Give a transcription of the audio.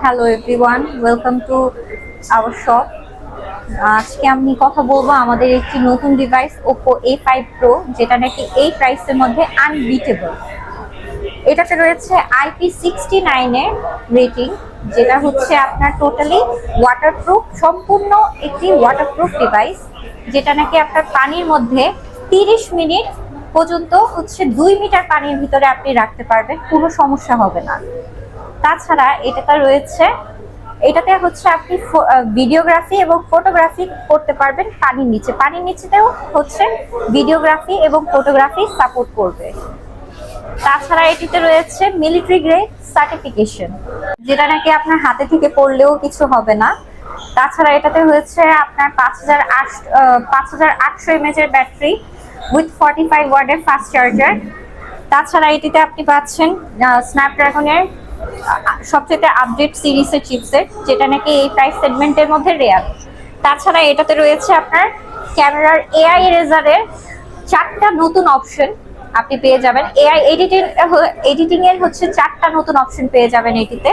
Hello everyone, welcome to our shop. আজকে আমি কথা বলবো আমাদের একটি নতুন ডিভাইস Oppo A5 Pro, যেটা নাকি এই প্রাইসের মধ্যে আনবিটেবল। এটাতে রয়েছে IP69 এর রেটিং, যেটা হচ্ছে আপনার টোটালি ওয়াটারপ্রুফ, সম্পূর্ণ একটি ওয়াটারপ্রুফ ডিভাইস, যেটা নাকি আপনার পানির মধ্যে 30 মিনিট পর্যন্ত 2 মিটার পানির ভিতরে আপনি রাখতে পারবেন, কোনো সমস্যা হবে না। তাছাড়া এটাতে হচ্ছে আপনি ভিডিওগ্রাফি এবং ফটোগ্রাফি করতে পারবেন পানির নিচেতেও হচ্ছে ভিডিওগ্রাফি এবং ফটোগ্রাফি সাপোর্ট করবে। তাছাড়া এটিতে রয়েছে মিলিটারি গ্রেড সার্টিফিকেশন, যেটা নাকি আপনার হাতে থেকে পড়লেও কিছু হবে না। তাছাড়া এটাতে হয়েছে আপনার 5800 mAh এর ব্যাটারি উইথ 45 ওয়াটের ফাস্ট চার্জার। তাছাড়া এটিতে আপনি পাচ্ছেন স্ন্যাপড্রাগনের সবচেয়ে আপডেট সিরিজের চিপসেট, যেটা নাকি এই প্রাইস সেগমেন্টের মধ্যে রেয়ার। তাছাড়া এটাতে রয়েছে আপনার ক্যামেরার AI ইরেজারের 4টা নতুন অপশন আপনি পেয়ে যাবেন। AI এডিটিং এর হচ্ছে 4টা নতুন অপশন পেয়ে যাবেন এটিতে।